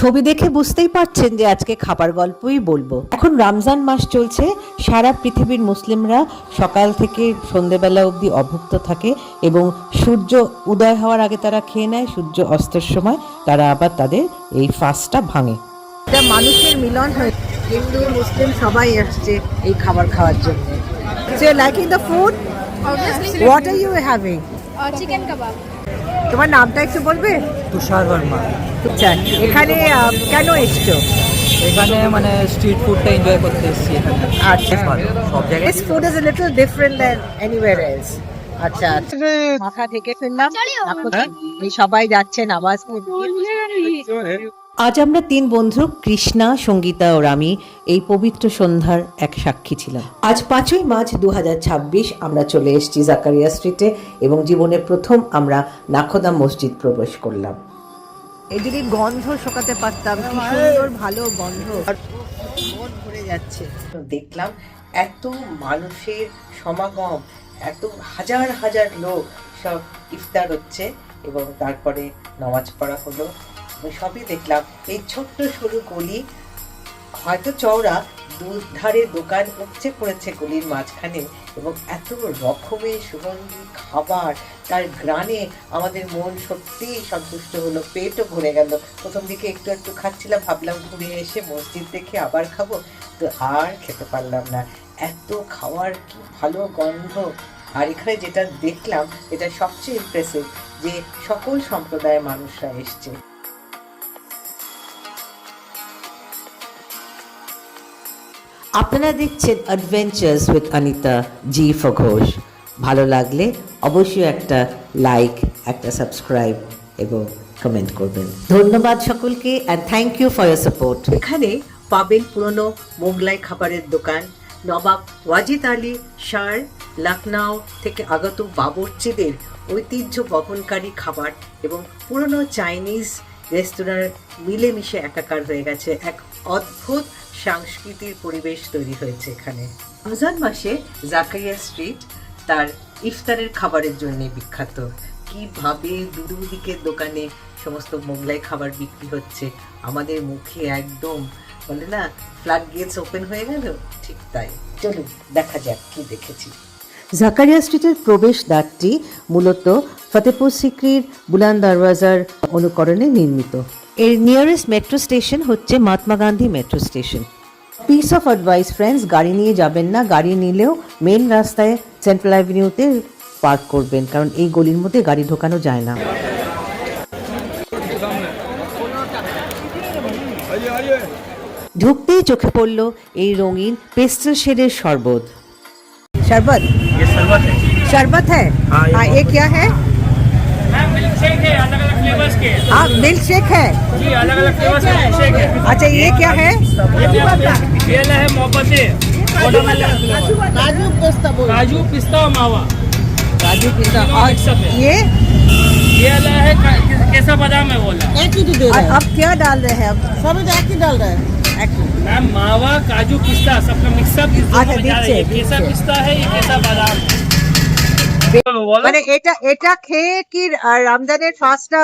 ছবি দেখে বুঝতেই পারছেন যে আজকে খাবার গল্পই বলবো। এখন রমজান মাস চলছে, সারা পৃথিবীর মুসলিমরা সকাল থেকে সন্ধেবেলা অবধি অভুক্ত থাকে এবং সূর্য উদয় হওয়ার আগে তারা খেয়ে নেয়, সূর্য অস্তের সময় তারা আবার তাদের এই ফাস্টটা ভাঙে। এটা মানুষের মিলন হয়েছে, হিন্দু মুসলিম সবাই আসছে এই খাবার খাওয়ার জন্য। So liking the food? Obviously. What are you having? Chicken kebab. তোমার নামটা একটু বলবে? তুষার বর্মা। আচ্ছা, এখানে কেন এসছো? এখানে মানে স্ট্রিট ফুডটা এনজয় করতে এসেছি এখানে। আচ্ছা, সব জায়গায় this food is a little different than anywhere else. আচ্ছা, মাথা থেকে ফেললাম, এখন এই সবাই যাচ্ছে নামাজ পড়তে। আজ আমরা 3 বন্ধু কৃষ্ণা, সঙ্গীতা ও রামি এই পবিত্র সন্ধ্যার এক সাক্ষী ছিলাম। আজ 5ই মার্চ 2026 আমরা চলে এসেছি জাকারিয়া স্ট্রিটে এবং জীবনের প্রথম আমরা নাখোদা মসজিদ প্রবেশ করলাম। এই যদি গন্ধ শোকাতে পারতাম, কি সুন্দর ভালো গন্ধ, মন ভরে যাচ্ছে। দেখলাম এত মানুষের সমাগম, এত হাজার হাজার লোক, সব ইফতার হচ্ছে এবং তারপরে নামাজ পড়া হলো। সবই দেখলাম। এই ছোট্ট সরু গলি, হয়তো চওড়া, দুধারে দোকান উপচে পড়েছে গলির মাঝখানে এবং এত রকমের সুগন্ধি খাবার, তার গ্রানে আমাদের মন সত্যিই সন্তুষ্ট হলো, পেটও ভরে গেল। প্রথম দিকে একটু একটু খাচ্ছিলাম, ভাবলাম ঘুরে এসে মসজিদ দেখে আবার খাবো, তো আর খেতে পারলাম না। এত খাওয়ার কি ভালো গন্ধ। আর এখানে যেটা দেখলাম, এটা সবচেয়ে ইমপ্রেসিভ, যে সকল সম্প্রদায়ের মানুষরা এসছে। আপনারা দেখছেন adventures with Anita G for Ghosh. ভালো লাগলে অবশ্যই একটা লাইক, একটা সাবস্ক্রাইব এবং কমেন্ট করবেন। ধন্যবাদ সকলকে, and thank you for your support. এখানে পাবেন পুরনো মোগলাই খাবারের দোকান, নবাব ওয়াজিদ আলী শাহ লখনউ থেকে আগত বাবুর্চিদের ঐতিহ্য বহনকারী খাবার এবং পুরনো চাইনিজ রেস্তোরাঁর মিলেমিশে একাকার হয়ে গেছে। এক অদ্ভুত সাংস্কৃতিক পরিবেশ তৈরি হয়েছে এখানে। রমজান মাসে জাকারিয়া স্ট্রিট তার ইফতারের খাবারের জন্য বিখ্যাত। কিভাবে দুদিকের দোকানে সমস্ত মোগলাই খাবার বিক্রি হচ্ছে, আমাদের মুখে একদম বলে না ফ্লাড গেটস ওপেন হয়ে গেল, ঠিক তাই। চলুন দেখা যাক কি দেখেছি। জাকারিয়া স্ট্রিটের প্রবেশদ্বারটি মূলত ফতেপুর সিক্রির বুলান দরওয়াজার অনুকরণে নির্মিত। এর নিয়ারেস্ট মেট্রো স্টেশন হচ্ছে Mahatma Gandhi metro station. Piece of advice friends, গাড়ি নিয়ে যাবেন না, গাড়ি নিলেও মেন রাস্তায় সেন্ট্রাল অ্যাভিনিউতে পার্ক করবেন, কারণ এই গলির মধ্যে গাড়ি ঢোকানো যায় না। ঢুকতেই চোখে পড়ল এই রঙিন পেস্টেল শেডের শরবত। शरबत, ये शरबत है। शरबत है। हाँ, ये क्या है? मिल्क शेक है, अलग अलग फ्लेवर्स के। हाँ, मिल्क शेक है जी, अलग अलग फ्लेवर्स के मिल्क शेक है। अच्छा, ये क्या है? ये है मोहब्बते, काजू पिस्ता और मावा। काजू पिस्ता। तीनों और mix up है। ये है कैसा बादाम है बोला। और अब क्या डाल रहे हैं? अब सब एक ही डाल रहे हैं। मैम मावा काजू पिस्ता सबका मिक्सअप इस दोनों में जा रहा है। ये दीजिए, कैसा दीजिए। पिस्ता है, ये कैसा बादाम है। মানে এটা খেয়ে কি রমজানের ফাস্টটা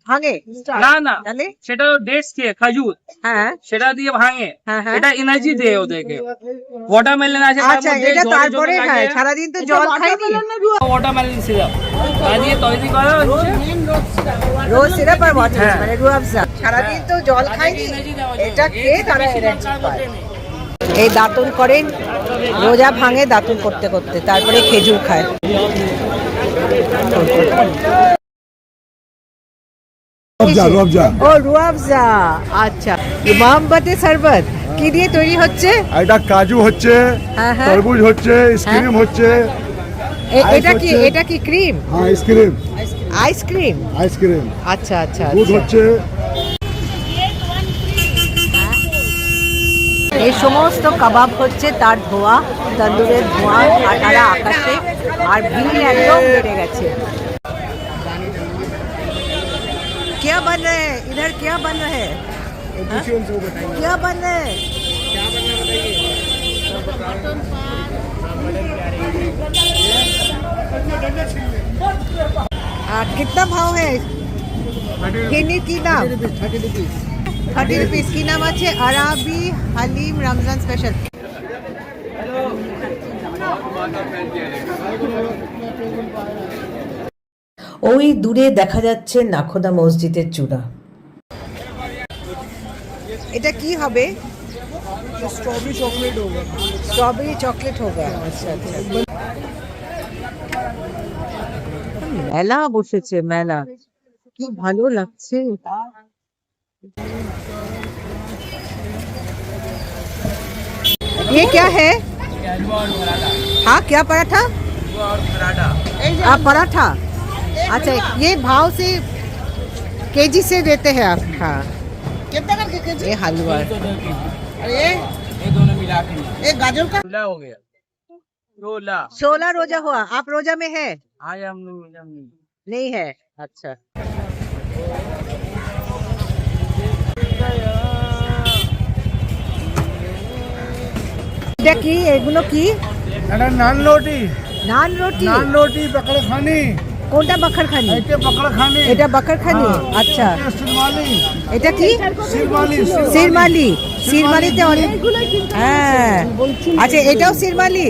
ভাঙে? না না, তাহলে সেটা ডেটস দিয়ে খাজুর, হ্যাঁ সেটা দিয়ে ভাঙে, হ্যাঁ, হ্যাঁ। এটা এনার্জি দেয় ওদেরকে। ওয়াটারমেলন আছে তার আচ্ছা, মধ্যে, এটা জলে তারপরে জলে হ্যাঁ, লাগে। সারাদিন তো জল খাইনি। ওয়াটারমেলন সিরাপ তা দিয়ে তৈরি করা হচ্ছে। রোজ সিরাপ আর ওয়াটার, হ্যাঁ। মানে রুয়াবজা। সারাদিন তো জল খাইনি, এটা খেয়ে তারা এনার্জি পায়। এই দাঁতুন করেন, রোজা ভাঙে দাঁতুন করতে করতে, তারপরে খেজুর খায়। ও রুয়াবজা, আচ্ছা। মোহাম্মতে শরবত কি দিয়ে তৈরি হচ্ছে? এটা কাজু হচ্ছে, হ্যাঁ, হ্যাঁ। তরমুজ হচ্ছে, আইসক্রিম হচ্ছে। এটা কি, এটা কি ক্রিম? হ্যাঁ, আইসক্রিম, আইসক্রিম। আইসক্রিম। আচ্ছা আচ্ছা দুধ আচ্ছা। হচ্ছে। এই সমস্ত কাবাব হচ্ছে তার ধোয়া, তন্দুরের ধোঁয়া, আটারা আকাশে, আর ভিড় একদম বেড়ে গেছে। क्या बन रहे हैं इधर, क्या बन रहे हैं? क्या बन रहे हैं? कितना भाव है? की नाम 30 রুপিস কি নাম আছে আরাবি হালিম রমজান স্পেশাল ওই দূরে দেখা যাচ্ছে নাখোদা মসজিদের চূড়া এটা কি হবে স্ট্রবেরি চকলেট হোগা আচ্ছা আচ্ছা মেলা বসেছে মেলা কি ভালো লাগছে ये क्या है हाँ क्या पराठा आप पराठा अच्छा ये भाव से केजी से देते हैं आप हाँ कितना करके केजी ये हलवा ये दोनों मिला के एक गाजर का हो गया 16 रोजा हुआ आप रोजा में है हाँ हम नहीं है अच्छा এটা কি এগুলো কি এটা নান রুটি নান রুটি বকরখানি কোনটা বাকরখানি এটা বকরখানি এটা বাকরখানি আচ্ছা সিরমালি এটা কি সিরমালি সিরমালিতে অনেকগুলো হ্যাঁ अच्छा এটাও সিরমালি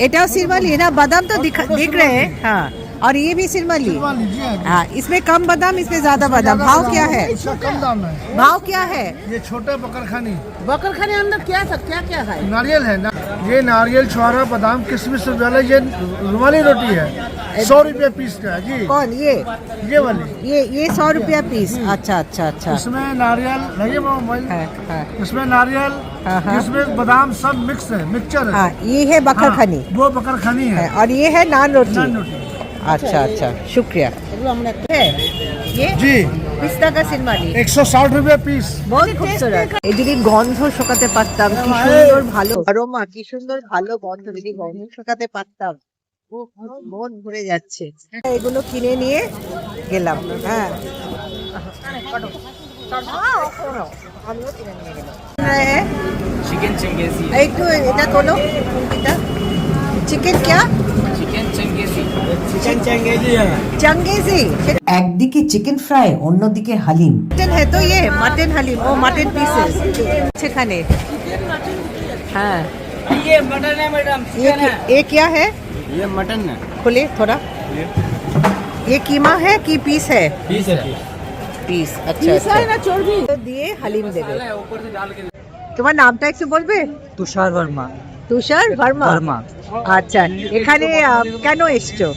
এটাও সিরমালি ना बादाम तो दिख रहे हैं हाँ और ये भी सिरमली हाँ इसमें कम बादाम इसमें ज्यादा बादाम भाव क्या है इसका कम दाम है भाव क्या है ये छोटे बकरखानी बकरखाने अंदर क्या क्या है नारियल है ना ये नारियल छुआरा बादाम किशमिश वाला ये रुमाली रोटी है 100 रुपये पीस का है जी कौन ये वाली ये 100 रुपया पीस अच्छा अच्छा अच्छा इसमें नारियल नहीं मोबाइल हाँ इसमें नारियल हाँ। किशमिश बादाम सब मिक्स है मिक्सचर है हाँ ये है बकरखानी हाँ, वो बकरखानी है और ये है नान रोटी नान रोटी अच्छा अच्छा शुक्रिया है ये जी पिस्ता का सिरमाली 160 रुपये पीस बहुत खूबसूरत এই যদি গন্ধ শোকাতে পারতাম কি সুন্দর ভালো আরোমা কি সুন্দর ভালো গন্ধ যদি গন্ধ শোকাতে পারতাম ও মন ভরে যাচ্ছে এগুলো কিনে নিয়ে গেলাম হ্যাঁ আমিও কিনে নিয়ে গেলাম चिकन चंगेजी একটু এটা তোলো এটা চিকেন क्या चिकन चंगेजी चिकन चंगेजी है চাঙ্গেজি একদিকে চিকেন ফ্রাই অন্যদিকে হালিম মটন है तो ये मटन हलीम वो मटन पीसेस সেখানে हाँ ये मटन है मैडम ये क्या है ये मटन है खोले थोड़ा ये कीमा है कि पीस है पीस है পিস আচ্ছা আচ্ছা না চর্বি দিয়ে হালিম দেবে ऊपर से डाल के তোমার নামটা একটু বলবে तुषार वर्मा তুষার ভার্মা वर्मा আচ্ছা এখানে কেন এসছো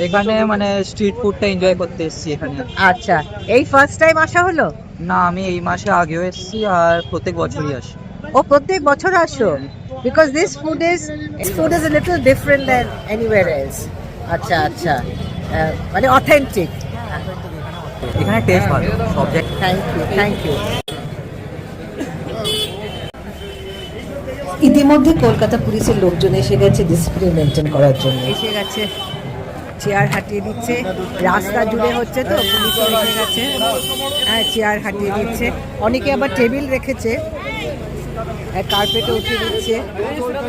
এখানে মানে স্ট্রিট ফুডটা এনজয় করতে এসেছি এখানে আচ্ছা এই ফার্স্ট টাইম আসা হলো না আমি এই মাসে আগেও এসেছি আর প্রত্যেক বছরই আসি ও প্রত্যেক বছর আসো because this food is a little different than anywhere else আচ্ছা আচ্ছা মানে অথেন্টিক এখানে টেস্ট ভালো সবজেক্ট থ্যাংক ইউ ইতিমধ্যে কলকাতা পুলিশের লোকজন এসে গেছে ডিসিপ্লিন মেনটেন করার জন্য এসে গেছে চেয়ার হাটিয়ে দিচ্ছে রাস্তা জুড়ে হচ্ছে তো পুলিশ এসে গেছে হ্যাঁ চেয়ার হাটিয়ে দিচ্ছে অনেকে আবার টেবিল রেখেছে কার্পেটে উঠিয়ে দিচ্ছে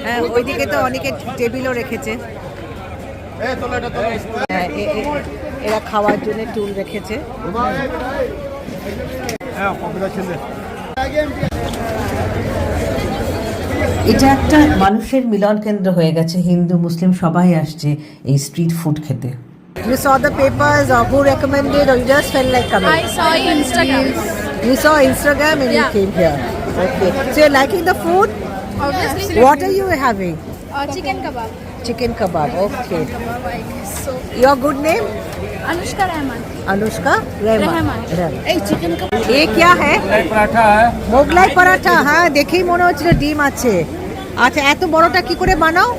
হ্যাঁ ওইদিকে তো অনেকে টেবিলও রেখেছে হ্যাঁ এরা খাওয়ার জন্য টুল রেখেছে এটা একটা মানুষের মিলন কেন্দ্র হয়ে গেছে হিন্দু মুসলিম সবাই আসছে এই স্ট্রিট ফুড খেতে You saw the papers or who recommended or you just felt like coming? I saw Instagram. You saw Instagram and you Yeah. came here. Okay. So you're liking the food? Obviously. What are you having? Chicken kebab. Chicken kebab. Okay. So Your good name? Anushka Rahman. Anushka Rahman Rahman. Chicken kebab ये क्या है পরাঠা মোগলাই পরাঠা হ্যাঁ দেখেই মনে হচ্ছিল ডিম আছে আচ্ছা এত বড়টা কি করে বানাও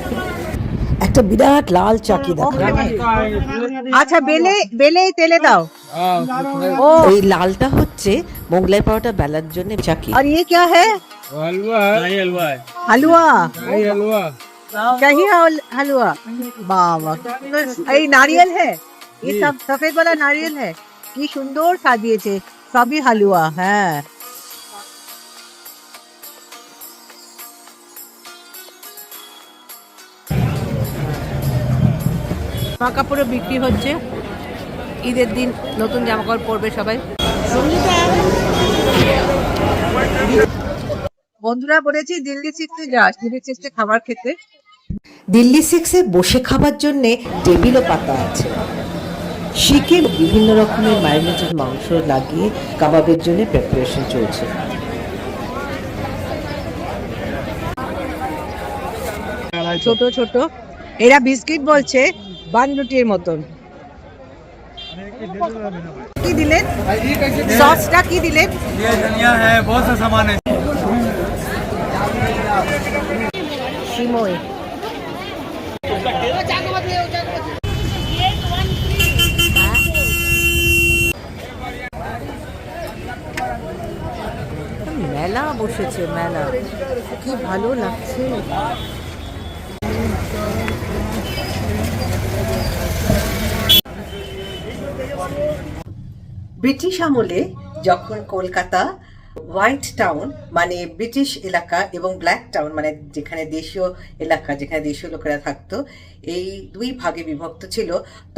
একটা বিরাট লাল চাকি দেখো আচ্ছা বেলে তেলে দাও ও এই লালটা হচ্ছে মোগলাই পরোটা বেলার জন্য চাকি আর ये क्या है हलवा हलवा हलवा हलवा चाहिए हलवा बाबा এই নারিয়েল है ये सब सफेद वाला नारियल है কি সুন্দর সাজিয়েছে সবই হালুয়া হ্যাঁ জামা কাপড়ও বিক্রি হচ্ছে ঈদের দিন নতুন জামা কাপড় পরবে সবাই বন্ধুরা বলেছি দিল্লি সিক্সে যাস, দিল্লি সিক্সে খাবার খেতে। দিল্লি সিক্সে বসে খাবার জন্য টেবিলও পাতা আছে। শিখে বিভিন্ন রকমের ম্যারিনেটেড মাংস লাগিয়ে কাবাবের জন্য প্রিপারেশন চলছে। ছোট ছোট এরা বিস্কিট বলছে, বান রুটির মতন। কি দিলেন? সসটা কি দিলেন? ये धनिया है, बहुत सा सामान है। সিমই। মেলা বসেছে, মেলা কি ভালো লাগছে। ব্রিটিশ আমলে যখন কলকাতা হোয়াইট টাউন মানে ব্রিটিশ এলাকা এবং ব্ল্যাক টাউন মানে যেখানে দেশীয় এলাকা, যেখানে দেশীয় লোকেরা থাকতো, এই দুই ভাগে বিভক্ত ছিল,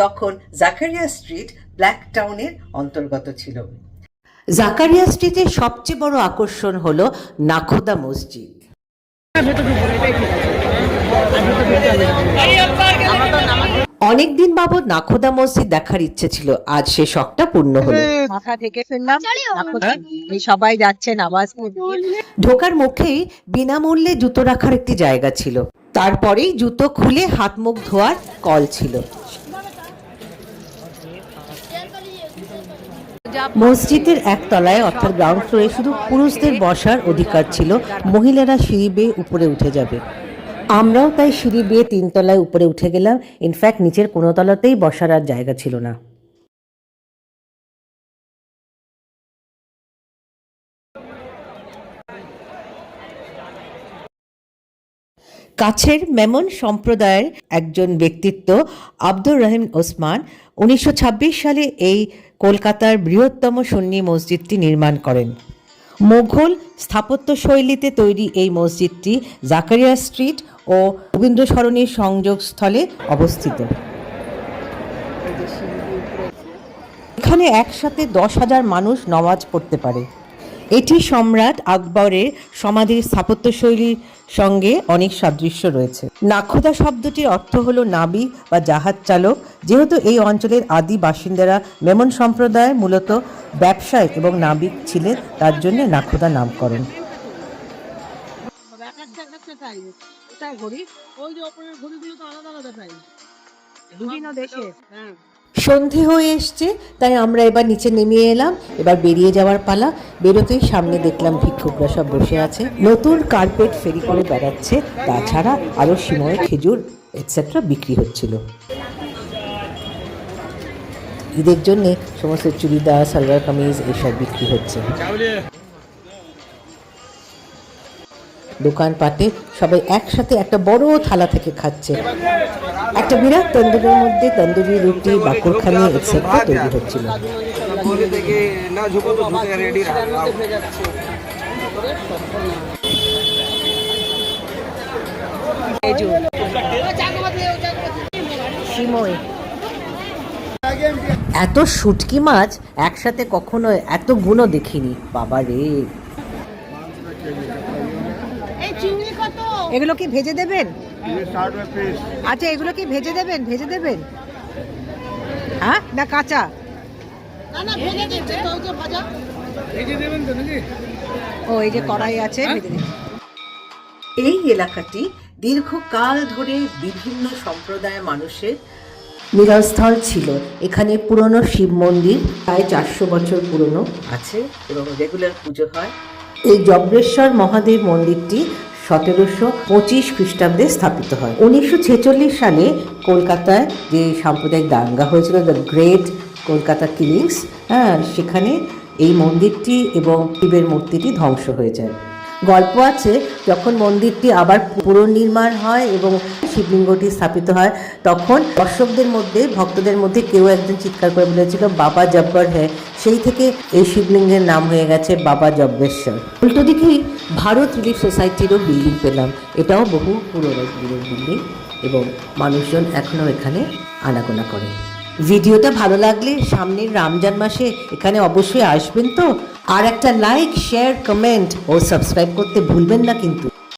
তখন জাকারিয়া স্ট্রিট ব্ল্যাক টাউনের অন্তর্গত ছিল। জাকারিয়া স্ট্রিটের সবচেয়ে বড় আকর্ষণ হলো নাখোদা মসজিদ। অনেকদিন বাবদ নাখোদা মসজিদ দেখার ইচ্ছে ছিল, আজ সে শখটা পূর্ণ হলো। মাথা থেকে ফেললাম, এই সবাই যাচ্ছে নামাজ পড়তে। ঢোকার মুখেই বিনামূল্যে জুতো রাখার একটি জায়গা ছিল, তারপরেই জুতো খুলে হাত মুখ ধোয়ার কল ছিল। মসজিদের একতলায় অর্থাৎ গ্রাউন্ড ফ্লোরে শুধু পুরুষদের বসার অধিকার ছিল, মহিলারা সিঁড়ি বেয়ে উপরে উঠে যাবে। আমরাও তাই সিঁড়ি বেয়ে 3 তলায় উপরে উঠে গেলাম। ইনফ্যাক্ট নিচের কোনো তলাতেই বসার আর জায়গা ছিল না। কাছের মেমন সম্প্রদায়ের একজন ব্যক্তিত্ব আব্দুর রহিম ওসমান 1926 সালে এই কলকাতার বৃহত্তম সুন্নি মসজিদটি নির্মাণ করেন। মুঘল স্থাপত্য শৈলীতে তৈরি এই মসজিদটি জাকারিয়া স্ট্রিট ও রবীন্দ্র সরণির সংযোগস্থলে অবস্থিত। এখানে একসাথে 10,000 মানুষ নামাজ পড়তে পারে। এটি সম্রাট আকবরের সমাধির স্থাপত্যশৈলীর সঙ্গে অনেক সাদৃশ্য রয়েছে। নাখোদা শব্দটির অর্থ হলো নাবিক বা জাহাজ চালক। যেহেতু এই অঞ্চলের আদি বাসিন্দারা মেমন সম্প্রদায় মূলত ব্যবসায়িক এবং নাবিক ছিলেন, তার জন্য নাখোদা নামকরণ। বিভিন্ন দেশে সন্ধে হয়ে এসছে, তাই আমরা এবার নিচে নেমে এলাম। এবার বেরিয়ে যাওয়ার পালা। বেরোতেই সামনে দেখলাম ভিক্ষুকরা সব বসে আছে, নতুন কার্পেট ফেরি করে বেড়াচ্ছে। তাছাড়া আরো সিময়, খেজুর এটসেট্রা বিক্রি হচ্ছিল। ঈদের জন্য সমস্ত চুড়িদার, সালোয়ার কামিজ এসব বিক্রি হচ্ছে। দোকানপাটে সবাই একসাথে একটা বড় থালা থেকে খাচ্ছে। একটা বিরাট তন্দুরের মধ্যে তন্দুরি রুটি, বাকুরখানি এটসেট্রা তৈরি হচ্ছিল। সিমই। এত শুটকি মাছ একসাথে কখনো এত গুণও দেখিনি, বাবা রে। এগুলো কি ভেজে দেবেন? আচ্ছা, এগুলো কি ভেজে দেবেন? ভেজে দেবেন হ্যাঁ, না কাঁচা? ও, এই যে কড়াই আছে, ভেজে দিন। এই এলাকাটি দীর্ঘকাল ধরে বিভিন্ন সম্প্রদায়ের মানুষের মিলনস্থল ছিল। এখানে পুরনো শিব মন্দির প্রায় 400 বছর পুরনো আছে এবং রেগুলার পুজো হয়। এই জব্রেশ্বর মহাদেব মন্দিরটি 1725 খ্রিস্টাব্দে স্থাপিত হয়। 1946 সালে কলকাতায় যে সাম্প্রদায়িক দাঙ্গা হয়েছিল, দ্য গ্রেট কলকাতা কিলিংস, সেখানে এই মন্দিরটি এবং শিবের মূর্তিটি ধ্বংস হয়ে যায়। গল্প আছে, যখন মন্দিরটি আবার পুনর্নির্মাণ হয় এবং শিবলিঙ্গটি স্থাপিত হয়, তখন দর্শকদের মধ্যে, ভক্তদের মধ্যে কেউ একজন চিৎকার করে বলেছিল বাবা জব্বর হ্যাঁ। সেই থেকে এই শিবলিঙ্গের নাম হয়ে গেছে বাবা জব্বেশ্বর। উল্টো দিকেই ভারত রিলিফ সোসাইটিরও বিল্ডিং পেলাম। এটাও বহু পুরনো বিল্ডিং এবং মানুষজন এখনও এখানে আনাগোনা করে। ভিডিওটা ভালো লাগলে সামনের রমজান মাসে এখানে অবশ্যই আসবেন তো। আর একটা লাইক, শেয়ার, কমেন্ট ও সাবস্ক্রাইব করতে ভুলবেন না কিন্তু।